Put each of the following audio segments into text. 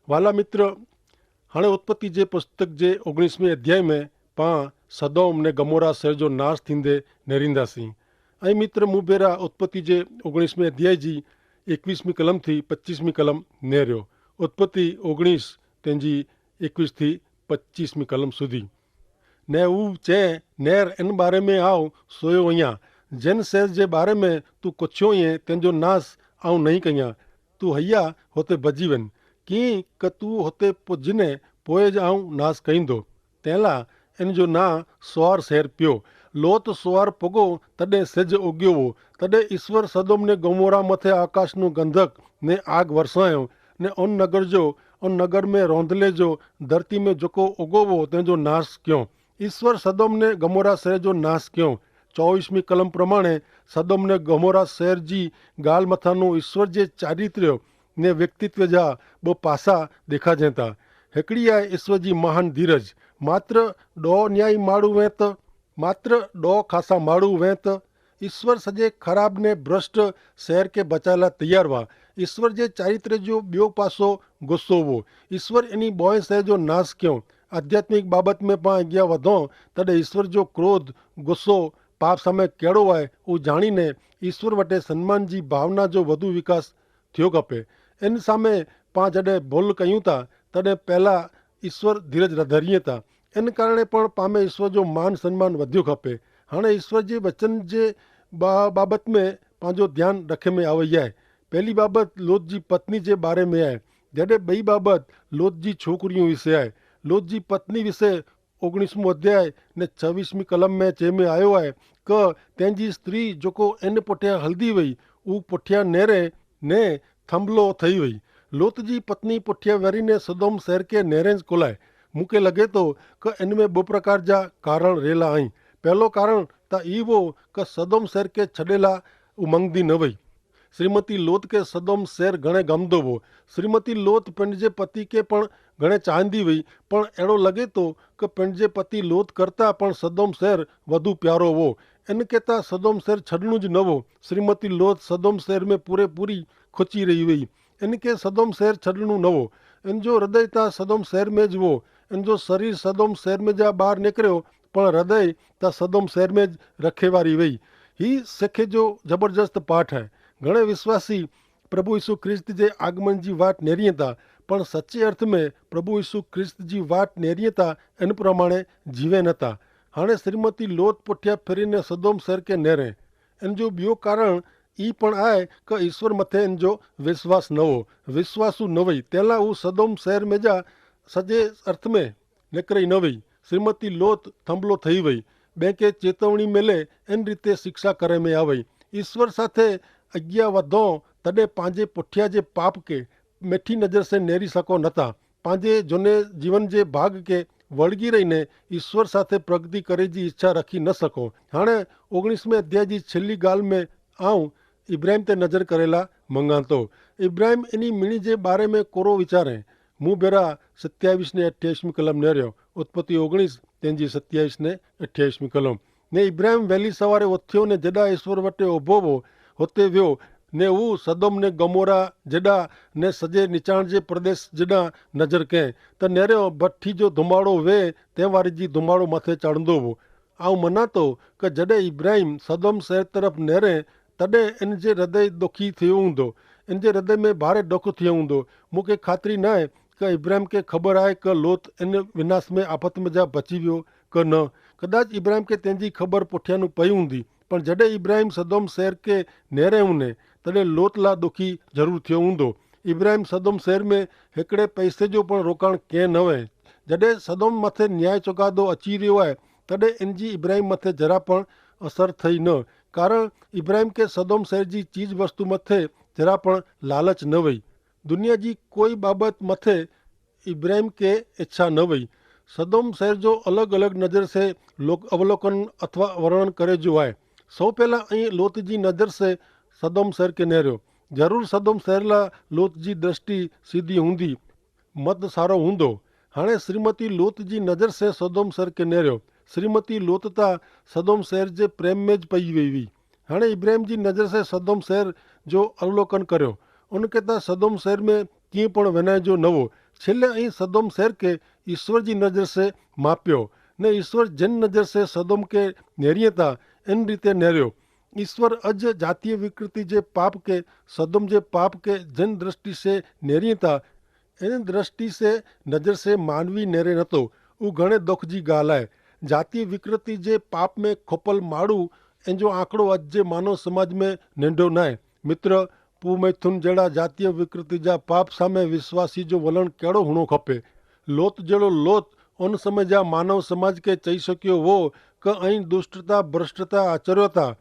वाला मित्र, हाणे उत्पत्ति जे पुस्तक जे 19वें अध्याय में पां सदोम ने गमोरा शहर जो नाश थींदे नेरींदासीं। ऐं मित्र मूं भेरा उत्पत्ति जे 19वें अध्याय जी 21वीं कलम थी 25वीं कलम नेरियो। उत्पत्ति 19 तंहिंजी 21 थी 25वीं कलम सुधी ने हू चए नेर इन बारे में आओ सोयो वञा, जिन शहर जे बारे में तू कुछियो ई तंहिंजो नास आऊं नहीं कयां, तू हैया हुते भॼी वञ, कीअं क तू हुते पुॼने पोइ आऊं नास कईंदो। तंहिंला इन जो नां सुवार शहर पियो। लोत सुवार पुॻो तॾहिं सिज उॻियो हो। तॾहिं ईश्वर सदोम ने गमोरा मथे आकाश नु गंधक ने आग वरसायो ने उन नगर में रौंदले जो धरती में जेको उगो हो तंहिंजो नाश कयो। ईश्वर सदोम ने गमोरा शहर जो नाश कयो। 24वीं कलम प्रमाणे सदोम ने गमोरा शहर जी ॻाल्हि मथां ईश्वर जे चारित्र्य ने व्यक्तित्व जा ॿ पासा ॾेखारिजनि था। हिकिड़ी आहे ईश्वर जी महान धीरज। मात्र ॾोह खासा माण्हू वें त ईश्वर सॼे ख़राब ने भ्रष्ट शहर खे बचाए लाइ तैयार हुआ। ईश्वर जे चारित्र्य जो ॿियो पासो गुस्सो हो। ईश्वर इन ॿोए शहर जो नाश कयो। आध्यात्मिक बाबत में पाण अॻियां वधूं तॾहिं ईश्वर जो क्रोध गुस्सो पाप समय कहिड़ो आहे उहो ॼाणीने ईश्वर वटि सन्मान जी भावना जो वधू विकास थियो खपे। इन साम्हूं पाण जॾहिं भुल कयूं था तॾहिं पहिला ईश्वर धीरज धरीए था। इन कारण पण पाण में ईश्वर जो मान सम्मान वधियो खपे। हाणे ईश्वर जे वचन जे बाबत में पंहिंजो ध्यानु रखे में आवई आहे। पहली बाबत लोत जी पत्नी जे बारे में आहे, जॾहिं ॿई बाबत लोत जी छोकिरियूं विषय आहे। लोत जी पत्नी विषय 19वां अध्याय ने 26वीं कलम में चए में आयो आहे क तंहिंजी स्त्री जेको इन पुठियां हलंदी वई उहा पुठियां नेरे ने थंभलो ठही वई। लोत जी पत्नी पुठियां वरीने सदोम शहर खे नेरेंज कुलाए। मूंखे लॻे थो क इन में 2 प्रकार जा कारण रेला आहिनि। पहलो कारण त इहो क सदोम शहर खे छॾे ला उमंगदी न वई। श्रीमती लोत के सदोम शहर घणे गमदो हो। श्रीमती लोत पंहिंजे पति खे पण घणे चाहींदी हुई, पण अहिड़ो लॻे थो क पंहिंजे पति लोत करता पण सदोम शहर वधू प्यारो हो। इनखे त सदोम शहर छॾणो ज न हो। श्रीमती लोत सदोम शहर में पूरी खुची रही हुई। इनखे सदोम शहर छॾणो न हो। इन जो हृदय त सदोम शहर में ज हो। इन जो शरीर सदोम शहर में जा ॿाहिरि निकिरियो, पण हृदय त सदोम शहर में रखे वारी वई। ही सिख जो ज़बरदस्त पाठ आहे। घणे विश्वासी प्रभु यीशु ख्रिस्त जे आगमन जी वाट नेरिए था, पण सचे अर्थ में प्रभु यीशु ख्रिस्त जी वाट नेरिए था इन प्रमाणे जीवे नथा। हाणे श्रीमती लोत पुठियां फिरीने सदोम शहर खे नेरे। इन जो ॿियो कारण ई पण आहे क ईश्वर मथे इन जो विश्वास न हो। विश्वासू न वई, तंहिंला हू सदोम शहर में जा सॼे अर्थ में निकिरी न वई। श्रीमती लोत थंभलो ठही वई। ॿिए खे चेतवणी मिले इन रीते शिक्षा करे में आ वई। ईश्वर साथे अॻियां वधो तॾहिं पंहिंजे पुठियां जे पाप खे मिठी नज़र से नेरी सघो नथा। पंहिंजे झूने जीवन जे भाग खे वળગી રહીને ईश्वर साथे प्रगति करे जी इच्छा रखी न सको। हाणे 19वें अध्याय जी छेल्ली ॻाल्हि में आऊं इब्राहिम ते नज़र करेला मंगा थो। इब्राहिम इन्ही मिणी जे बारे में कोरो वीचारे। मूं भेरा 27 ने 28वीं कलम नेरियो। उत्पत्ति 19 तंहिंजी 27 ने 28वीं कलम ने इब्राहिम वહેલી સવારે उथियो ने जॾा ईश्वर वटि उभो हो हुते वियो ने हू सदोम ने गमोरा जॾा ने सॼे निचाण जे प्रदेश जॾा नज़र कयईं त नेरियो भट्ठी जो धुमाड़ो वे तंहिं वारी जी धुमाड़ो मथे चढ़ंदो हो। आऊं मञा थो क जॾहिं इब्राहिम सदोम शहर तरफ़ नेरे तॾहिं इन जे हृदय दुखी थियो हूंदो। इन जे हृदय में भारे दुख थियो हूंदो। मूंखे ख़ातिरी न आहे क इब्राहिम खे ख़बर आहे क लोत इन विनाश में आफ़त में जा बची वियो क न। कदाच इब्राहिम खे तंहिंजी ख़बर पुठियां नु पई हूंदी, पर जॾहिं इब्राहिम सदोम शहर खे नेरे हूंदे तॾहिं लोत ला दुखी ज़रूरु थियो हूंदो। इब्राहिम सदोम शहर में हिकिड़े पैसे जो पण रोकाण कंहिं न वए। जॾहिं सदोम मथे न्याय चुकादो अची रहियो आहे तॾहिं इन जी इब्राहिम मथे जरा पण असर थई न, कारण इब्राहिम खे सदोम शहर जी चीज वस्तु मथे जरा पण लालच न वई। दुनिया जी कोई बाबत मथे इब्राहिम खे इच्छा न वई। सदोम शहर जो अलॻि अलॻि नज़र से अवलोकन अथवा वर्णन करे जो आहे। सौ पहिला ऐं लोत जी नज़र से सदोम शहर खे नेरियो। ज़रूरु सदोम शहर लाइ लोत जी दृष्टि सीधी हूंदी, मत सारो हूंदो। हाणे श्रीमती लोत जी नज़र से सदोम शहर खे नेरियो। श्रीमती लोत त सदोम शहर जे प्रेम में ज पई वई हुई। हाणे इब्राहिम जी नज़र से सदोम शहर जो अवलोकन करियो। उनखे त सदोम शहर में कीअं पण वञण जो न हो। छेल्ले અહીં सदोम शहर के ईश्वर जी नज़र से माप्यो ने ईश्वर जन नज़र से सदोम के नेरिये था इन रीते नेर्यो। ईश्वर अज जातीय विकृति जे पाप के सदोम जे पाप के जन दृष्टि से नेरिये था इन दृष्टि से नज़र से मानवी नेरे नतो। वो घणे दुख जी गाल है। जातीय विकृति जे पाप में खोपल माड़ू इन जो आंकड़ो अज जे मानव समाज में नंढो न है। मित्र पू मैथुन जड़ा जातीय विकृति जा पाप सामे विश्वासी जो वलण केड़ो हुणो खपे। लोत जड़ो लोत उन समय जा मानव समाज के चई सकियो वो क अहीं दुष्टता भ्रष्टता आचर्यो था।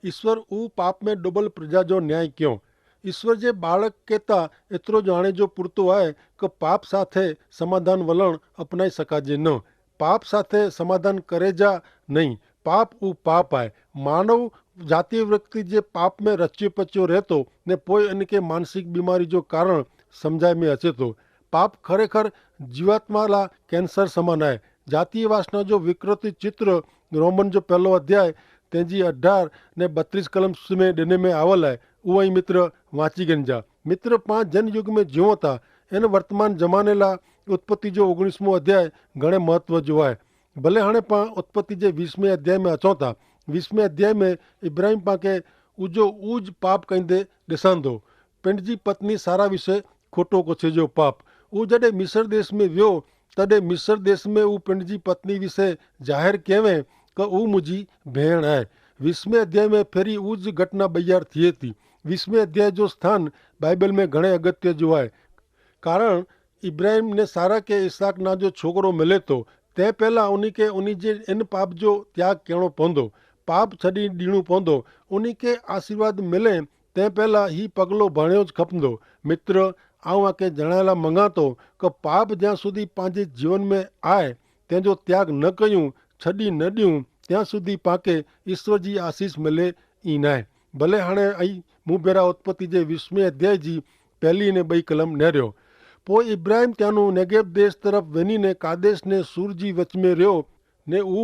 ईश्वर ऊ पाप में डुबल प्रजा जो न्याय क्यों। ईश्वर जे बाळक कहता एतरो जाणे जो पूरतो है कि पाप साथे समाधान वलण अपनाई सकाजे न। पाप साथे समाधान करे जा नहीं। पाप ऊ पाप है। मानव जातीय व्यक्ति जे पाप में रच्यो पच्यो रहतो ने पोइ इनके मानसिक बीमारी जो कारण समझाय में अचे तो। पाप खरेखर जीवात्मा ला कैंसर समान है। जातीय वासना जो विकृति चित्र रोमन जो पहलो अध्याय तेजी 18 ने 32 कलम में ॾिने में आवल है। उहो ई मित्र वांची गंजा। मित्र पांच जन युग में जियो था इन वर्तमान जमाने ला उत्पत्ति जो 19वां अध्याय घणे महत्व जो है। भले हाणे पां उत्पत्ति जे 20वें अध्याय में अचूं था। 20वें अध्याय में इब्राहिम पां खे उजो ऊज पाप कंदे ॾिसंदो। पंहिंजी पत्नी सारा विषय खोटो कुछ जो पाप। वो जॾहिं मिस्र देश में वियो तॾहिं मिस्र देश में वो पंहिंजी पत्नी विषय ज़ाहिर कयवें कि वो मुंहिंजी भेण है। 20वें अध्याय में फेरी उज घटना बयार थिए थी। 20वें अध्याय जो स्थान बाइबल में घणे अगत्य जो है। कारण इब्राहिम ने सारा के इसहाक ना जो छोकरो मिले तो तंहिं पहला उन्हीं के उन्हीं जे इन पाप जो त्याग करणो पवंदो। पाप छॾी ॾियणो पवंदो। उन्हीं के आशीर्वाद मिले तंहिं पहला ही पगलो भरणियो ज खपंदो। मित्र आऊं आके जणाइण लाइ मङां थो कि पाप ज्यां सुधी पंहिंजे जीवन में आहे तंहिंजो त्याग न कयूं छॾी न ॾियूं त्यां सुधी पाके ईश्वर जी आसीस मिले ई न आहे। भले हाणे आई मूं भेरा उत्पत्ति जे 20वें अध्याय जी पहली ने 2 कलम नेरियो। पोइ इब्राहिम त्यानो नेगेब देश तरफ वञी ने कादेश ने सूर जी विच में रहियो ने ऊ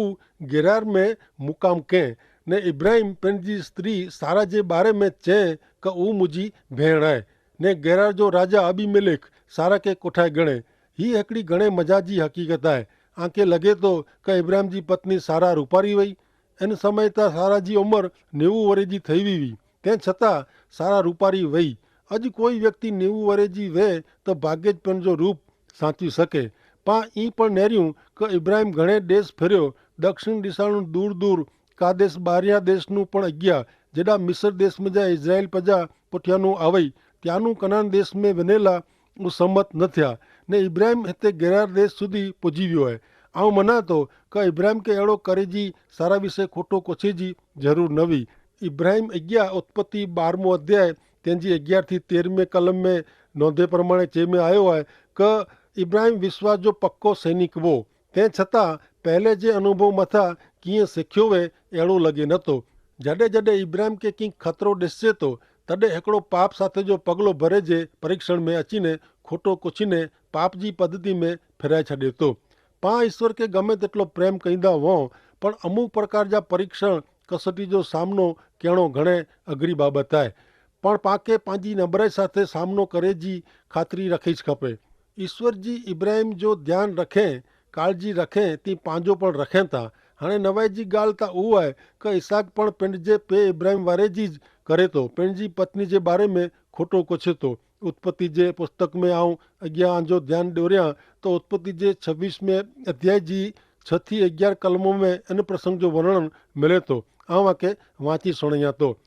गिरार में मुक़ाम कयईं ने इब्राहिम पंहिंजी स्त्री सारा जे बारे में चयईं कि ऊ मुंहिंजी भेण आहे ने गेरार जो राजा अबीमेलेक सारा के कोठाए गणे। ही हिकिड़ी घणे मज़ा जी हक़ीक़त आहे। आंखे लॻे थो कि इब्राहिम जी पत्नी सारा रूपारी वई। इन समय त सारा जी उमिरि 90 वरे जी थी हुई। तंहिं छतां सारा रूपारी वई। अॼु कोई व्यक्ति 90 वरे जी वे त भाग्य ज पंहिंजो रूप साची सके। पां ई पण नेरियूं कि इब्राहिम घणे देश फिरियो। दक्षिण ॾिसाणु दूर दूर कादेश ॿाहिरियां देश नूं पण अॻियां जेॾा मिस्र देश में जा इज़राइल प्रजा पुठियां आवई त्यानू कनान देश में वञेला वो सम्मत न थिया ने इब्राहिम हिते गेरार देश सुधी पुॼी वियो आहे। आउं मञा थो कि इब्राहिम खे अहिड़ो करे जी सारा विषय खोटो कुछ जी ज़रूरु न हुई। इब्राहिम अॻियां उत्पत्ति 12वां अध्याय तंहिंजी 11 थी 13वें कलम में नोंधे प्रमाणे चए में आयो आहे कि इब्राहिम विश्वास जो पक्को सैनिक हो। तंहिं छतां पहले जे अनुभव मथां कीअं सिखियो वे अहिड़ो लॻे नथो। जॾहिं जॾहिं इब्राहिम खे कंहिं ख़तरो ॾिसे थो तॾहिं हिकिड़ो पाप साथे जो पगलो भरे जे परीक्षण में अची ने खोटो कुछ ने पाप जी पद्धति में फिराए छॾे थो। पां ईश्वर के गमे तेटलो प्रेम कंदा हुओ पण अमुक प्रकार जा परीक्षण कसोटी जो सामनो करणो घणे अघरी बाबत आहे। पण पाके पंहिंजी नबराई साथे सामनो करे जी ख़ातिरी रखी खपे। ईश्वर जी इब्राहिम जो ध्यानु रखें काळजी रखें ती पंहिंजो पण रखें था। हाणे नवाई जी ॻाल्हि त उहा आहे कि इसहाक पण पंहिंजे पे इब्राहिम वारे जी करे थो। पंहिंजी पत्नी जे बारे में खोटो कुछ थो। उत्पत्ति जे पुस्तक में आऊं अॻियां जो ध्यानु ॾियोरियां तो उत्पत्ति जे 26वें अध्याय जी 6 थी 11 कलमों में इन प्रसंग जो वर्णन मिले थो। आऊं आके वांची सुणायां थो।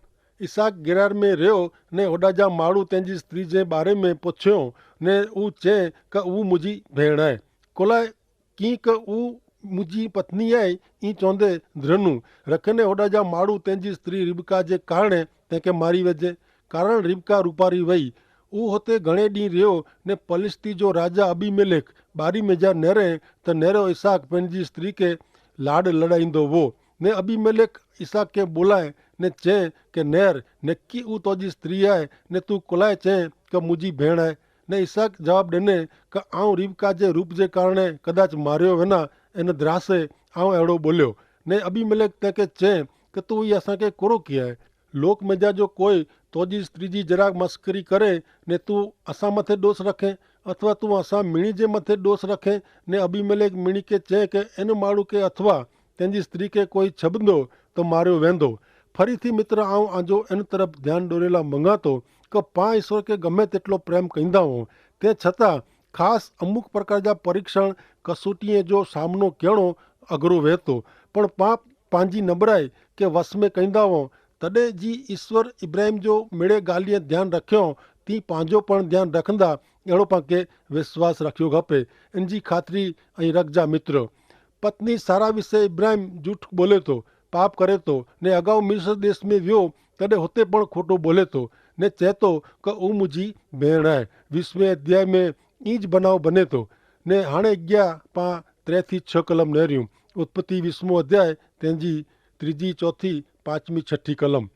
इसहाक गिरार में रहियो ने होॾा जा माण्हू तंहिंजी स्त्री जे बारे में पुछियो ने ऊ चए कि ऊ मुंहिंजी भेण आहे। कोलाए कीअं कि ऊ मुंहिंजी पत्नी आहे ई चवंदे धृनु रखने होॾा जा माण्हू तंहिंजी स्त्री रिबका जे कारणे तंहिंखे मारी वेझे। कारण रिबका रूपारी वई। ऊ हुते घणे ॾींहुं रहियो ने पलिस्ती जो राजा अबीमेलेक ॿारी में जा नेरे त नेरो इसहाक पंहिंजी स्त्री के लाड लड़ाईंदो हो ने अबीमेलेक इसहाक खे बोलाए ने चए कि नेर नक्की ऊ तुंहिंजी स्त्री आहे ने तूं कुलाए चए कि मुंहिंजी भेण आहे ने इसहाक जवाबु ॾिने कि आऊं रिबका जे रूप जे कारणे कदाच मारियो वेना इन द्रासे आऊं अहिड़ो ॿोलियो ने अबीमेलेक तंहिंखे चए कि तूं हीअ असांखे कोड़ो कीअं आहे। लोक मजा जो कोई तुझी स्त्री जी जरा मस्करी करे ने तू असां मथे दोष रखे अथवा तू असां मीणी जे मथे दोष रखे ने अबीमेलेक मीणी के चए के इन माण्हू के अथवा तेंजी स्त्री के कोई छबंदो तो मारियो वेंदो। फरीथी मित्र आऊं आजो इन तरफ ध्यान डोरेला मंगा तो कि पां ईश्वर के गमे तेटलो प्रेम कंदा हो ते छतां खास अमुक प्रकार जा परीक्षण कसोटीअ जो सामनो करणो अघरो वे थो पण पां पंहिंजी नबराई के वस में कंदा हो तॾहिं जी ईश्वर इब्राहिम जो मिड़े ॻाल्हि ध्यानु रखियो तीअं पंहिंजो पण ध्यानु रखंदा अहिड़ो पाण विश्वास रखियो खपे। इन जी ख़ातिरी ऐं रखजा मित्र। पत्नी सारा विषय इब्राहिम झूठ बोले थो पाप करे थो ने अगाऊ मिस्र देश में वियो तॾहिं हुते पण खोटो बोले थो ने चए थो कि ऊ मुंहिंजी भेण आहे। 20वें अध्याय में ईंज बनाव बने थो ने हाणे अॻियां पां 3 थी 6 कलम नेरियूं। उत्पत्ति 20वां अध्याय तंहिंजी 3, 4, 5, 6 कलम।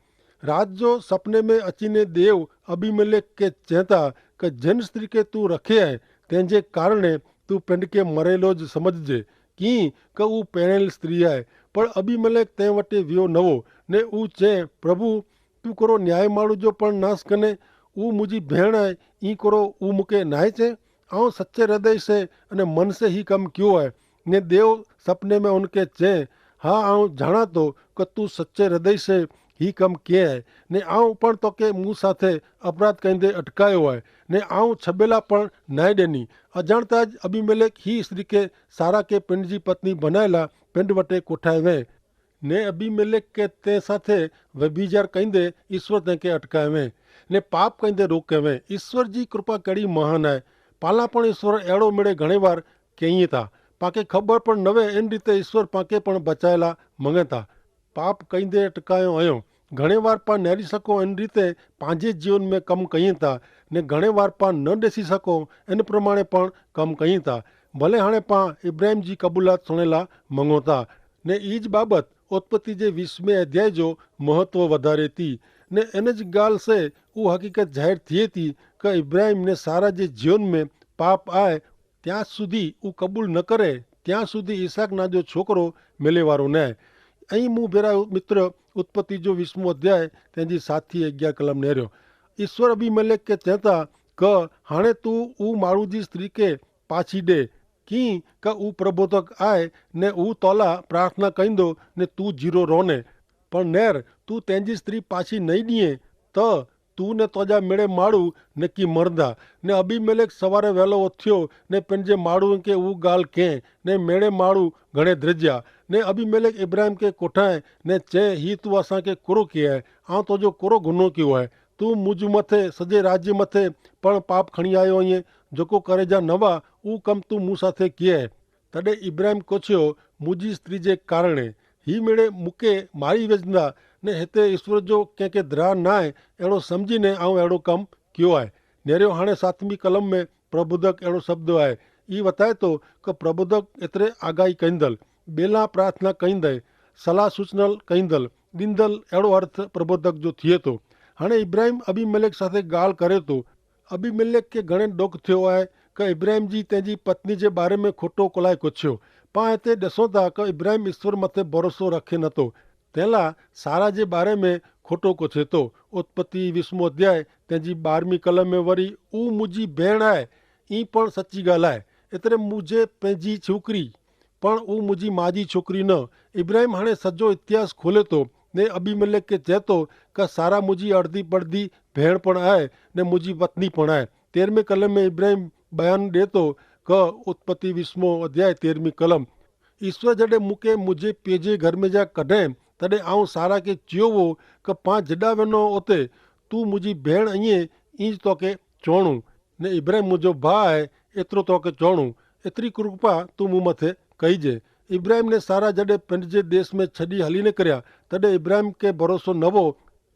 रात जो सपने में अचीने देव अबीमेलेक के चेता कि जिन स्त्री के तू रखे है तंहिंजे कारणे तू पिंड के मरेलो ज समझजे की कि ऊ पहिरियल स्त्री आहे। पर अबीमेलेक तंहिं वटि वियो न हो ने ऊ चए प्रभु तू करो न्याय माण्हू जो पण नाश कने ऊ मुंहिंजी भेण आहे ई करो ऊ मूंखे नाहे चए ऐं सचे हृदय से अने मन से ही कम कयो है ने देव सपने में उनके चए हाँ आऊं जाना तो कि तू सच्चे हृदय से ही कम किए है ने आऊं पण तोके मूं साथे अपराध कंदे अटकायो है ने आऊं छबेला पण नाय ॾिनी। अजाणता ज अबीमेलेक ही स्त्री के सारा के पिंड जी पत्नी बनायला पिंड वटे कोठाए वे ने अबीमेलेक के ते साथे व्यभिचार कंदे ईश्वर तंहिंखे अटकाए वे ने पाप कंदे रोके वे। ईश्वर जी कृपा कड़ी महान है। पाला पण ईश्वर अहिड़ो मिड़े घणे बार कई था पाके खबर पण नवे इन रीते ईश्वर पाके पण बचायला मंगे था। पाप कंदे अटकायो आहियो घणे बार पा नेरी सको इन रीते पंहिंजे जीवन में कम कई था ने घणे बार पा न ॾिसी सको इन प्रमाणे पण कम कई था। भले हाणे पा इब्राहिम जी कबूलात सुणेला मंगो था ने ईज बाबत उत्पत्ति जे 20वें अध्याय जो महत्व वधारे थी ने इन जी ॻाल्हि से वो हकीकत ज़ाहिर थिए थी कि इब्राहिम ने सारा जे जीवन में पाप आए ત્યાં સુધી હું કબૂલ ન કરે ત્યાં સુધી ઈસાક ના જો છોકરો મિલે વારો ન અહીં હું ભેરા મિત્ર उत्पत्ति जो 20वां अध्याय तंहिंजी 7 થી 11 कलम नेरियो। ईश्वर अबीमेलेक के चेता क हाणे तू ऊ माण्हू जी स्त्री के पाछी ॾे की क ऊ प्रबोधक आए ने ऊ तोला प्रार्थना कंदो ने तू जीरो रोने पर नेर तू तंहिंजी स्त्री पाछी नहीं ॾिए त तू ने तोजा मिड़े माण्हू ने की मरदा ने अबीमेलेक सवारे वेलो उथियो ने पंहिंजे माण्हू के ऊ ॻाल्हि कंहिं ने मेड़े माण्हू घणे ध्रिजा ने अबीमेलेक इब्राहिम के कोठाए ने चए ही तू असांखे कुरो किया है आउं तुंहिंजो कुरो गुनो कयो है तू मुझ मथे सॼे राज्य मथे पण पाप खणी आयो आहीं जेको करे जा नवा ऊ कम तू मूं साथे किए है। तॾहिं इब्राहिम कोचियो मुंहिंजी स्त्री जे कारणे ही मिड़े मूंखे मारी वेचंदा ने हिते ईश्वर जो कंहिंखे ध्यान न आहे अहिड़ो सम्झीने आउं अहिड़ो कमु कयो आहे। नेरियो हाणे 7वीं कलम में प्रबोधक अहिड़ो शब्द आहे ई बताए थो कि प्रबोधक एतिरे आगाही कंदल ॿेला प्रार्थना कंदे सलाह सूचनल कंदल ॾींदल अहिड़ो अर्थ प्रबोधक जो थिए थो। हाणे इब्राहिम अबीमेलेक साथे ॻाल्हि करे थो। अबीमेलेक के घणे ॾुख थियो आहे कि इब्राहिम जी तंहिंजी पत्नी जे बारे में खोटो कोलाए कुछियो। पाण हिते ॾिसूं था कि इब्राहिम ईश्वर मथे भरोसो रखे नथो तंहिं लाइ सारा जे बारे में खोटो कुछे थो। उत्पत्ति 20वां अध्याय तंहिंजी 12वीं कलम में वरी ऊ मुंहिंजी भेण आहे ई पण सची ॻाल्हि आहे एतिरे मुंहिंजे पंहिंजी छोकिरी पण ऊ मुंहिंजी माउ जी छोकिरी न। इब्राहिम हाणे सॼो इतिहास खोले थो ने अबीमेलेक के चए थो कि सारा मुंहिंजी अर्धी पर्धी भेण पण आहे ने मुंहिंजी पत्नी पण आहे। 13वें कलम में इब्राहिम बयान ॾिए थो कि उत्पत्ति 20वां अध्याय 13वीं कलम ईश्वर जॾहिं मूंखे मुंहिंजे पंहिंजे घर में जा कढें तॾहिं आउं सारा खे चयो हो कि पां जॾा वञो उते तू मुंहिंजी भेण ईअं ईंज तोखे चवणो ने इब्राहिम मुंहिंजो भाउ आहे एतिरो तोखे चवणो एतिरी कृपा तू मूं मथे कईजे। इब्राहिम ने सारा जॾहिं पिंड जे देश में छॾी हली निकिरिया तॾहिं इब्राहिम खे भरोसो न हो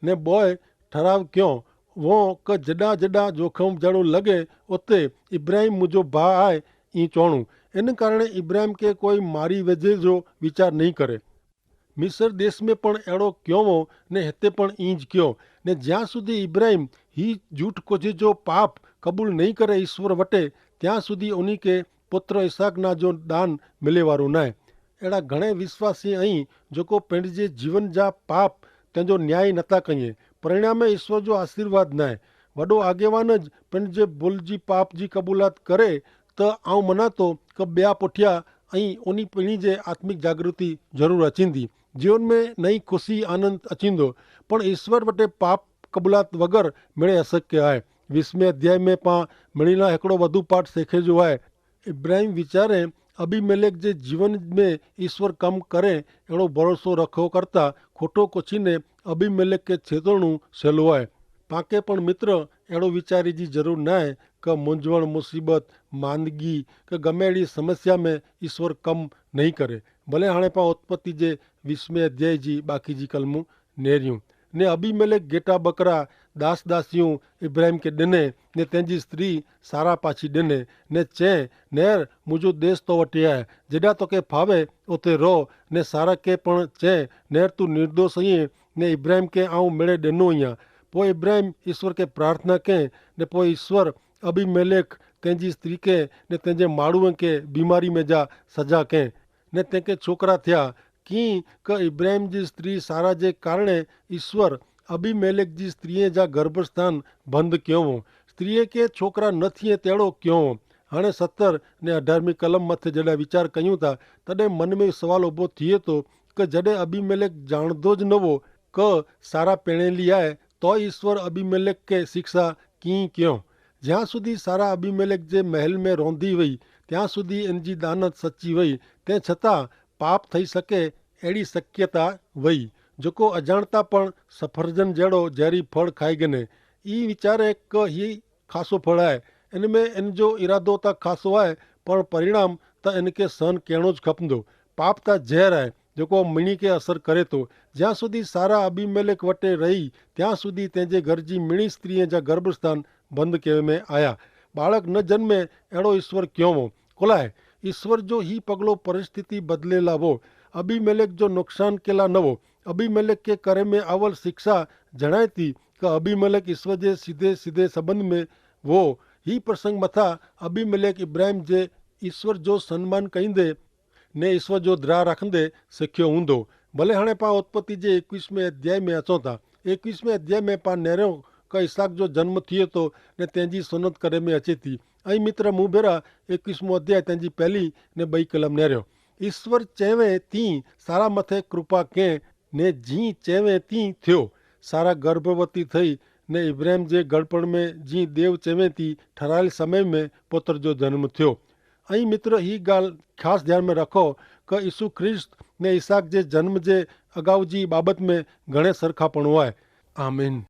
ने ॿोए ठराव कयो वो कि जॾा जॾा जोखिम जहिड़ो लॻे उते इब्राहिम मुंहिंजो भाउ आहे ईअं चवणो। इन कारण इब्राहिम खे कोई मारी वेझे जो वीचार नहीं करे। मिस्र देश में पण अहिड़ो कयो हो ने हिते पण ईंज कयो ने ज्यां સુધી इब्राहिम ही झूठ कोझे जो पाप कबूल नहीं करे ईश्वर वटे ત્યાં સુધી उन्हीं के पुत्र इसहाक ना जो दान मिले वारो न आहे। अहिड़ा घणे विश्वासी आहिनि जेको पंहिंजे जीवन जा पाप तेंजो न्याय नथा कईं। परिणामे ईश्वर जो आशीर्वाद नाहे। वॾो आगेवान ज पंहिंजे भुल जी पाप जी कबूलात करे त आउं मञा थो कि ॿिया पुठियां ऐं उन पीढ़ी जे आत्मिक जागृति ज़रूरु अचींदी। जीवन में नई ख़ुशी आनंद अचींदो, पण ईश्वर वटि पाप कबूलात वग़ैरह मिणे अशक्य आहे। 20वें अध्याय में पाण मिणीला हिकिड़ो वधु पाठ सिखे जो आहे। इब्राहिम वीचारे अबीमेलेक जे जीवन में ईश्वर कम करे अहिड़ो भरोसो रखो करता खोटो कोछीने अबीमेलेक खे छेतरणो सहेलो आहे। पाके पण मित्र अहिड़ो वीचारे जी ज़रूरु न आहे कि मुंझवण मुसीबत मांदगी कि गमे अहिड़ी समस्या में ईश्वर कम नहीं करे। भले हाणे पाण उत्पत्ति जे 20वें अध्याय जी बाक़ी जी कलमूं नेरियूं। ने अबीमेलेक गेटा बकरा दास दासियूं इब्राहिम खे ॾिने ने तंहिंजी स्त्री सारा पाछी ॾिने ने चए नेर मुंहिंजो देश तो वटि आहे, जेॾा तोखे फावे उते रहो। ने सारा खे पण चए नेर तूं निर्दोष आहीं ने इब्राहिम खे आउं मिणे ॾिनो आहियां। पोइ इब्राहिम ईश्वर खे प्रार्थना कयईं ने पोइ ईश्वर अबीमेलेक तंहिंजी स्त्री खे ने तंहिंजे माण्हूअ खे बीमारी में जा सजा कयईं ने तंहिंखे छोकिरा थिया। कीअं कि इब्राहिम जी स्त्री सारा जे कारणे ईश्वर अबीमेलेक जी स्त्रीअ जा गर्भस्थान बंदि कयो हो। स्त्रीअ खे छोकिरा न थिए तहिड़ो कयो हो। हाणे 70 ने 18वीं कलम मथे जॾहिं वीचार कयूं था तॾहिं मन में सुवाल ऊभो थिए थो कि जॾहिं अबीमेलेक ॼाणंदो ज न हो कि सारा पिणेली आहे तो ईश्वर अबीमेलेक खे शिक्षा कीअं कयो। જ્યાં સુધી સારા અબીમેલેક જે મહેલ में રોંધી વઈ ત્યાં સુધી એની દાનત સચ્ચી વઈ, તે છતાં પાપ થઈ શકે એડી શક્યતા વઈ। જેको અજાણતા પણ સફરજન જેડો ઝેરી ફળ ખાઈ ગને। એ વિચારે કે એ ખાસો ફળ आहे, इनमें इन जो इरादो त खासो आहे पर परिणाम त इनके सहन करणो ज खपंदो। पाप त ज़हर आहे जेको मिणी खे असर करे थो। જ્યાં સુધી સારા અબીમેલેક વટે રહી ત્યાં સુધી तंहिंजे घर जी मिणी स्त्रीअ जा गर्भस्थान बंदि कयो में आया। बालक न जन्मे अहिड़ो ईश्वर क्यों हो? कोलाए ईश्वर जो ही पगलो परिस्थिति बदलेला हो। अबीमेलेक जो नुक़सान केला न हो। अबीमेलेक के करे में अवल शिक्षा जणाए थी कि अबीमेलेक ईश्वर जे सीधे सीधे संबंध में वो। ही प्रसंग मथा अबीमेलेक इब्राहिम जे ईश्वर जो सम्मान कईंदे ने ईश्वर जो द्रा रखंदे सिखियो हूंदो। भले हाणे पाण उत्पत्ति जे 21वें अध्याय में अचूं था। 21वें अध्याय में पाण नेरियो कि इसहाक जो जन्म थिए थो ने तंहिंजी सुनत करे में अचे थी। ऐं मित्र मूं भेरा 21वां अध्याय तंहिंजी पहली ने 2 कलम नेरियो। ईश्वर चवे तीं सारा मथे कृपा कं ने जीं चवे तीं थियो। सारा गर्भवती थई ने इब्राहिम जे गड़पण में जीं देव चवे थी ठरायल समय में पुत्र जो जन्म थियो। ऐं मित्र ही ॻाल्हि ख़ासि ध्यान में रखो कि यीशु ख्रिस्त ने इसहाक जे जन्म जे अगाऊ जी बाबत में घणे सरखापणो आहे। आमीन।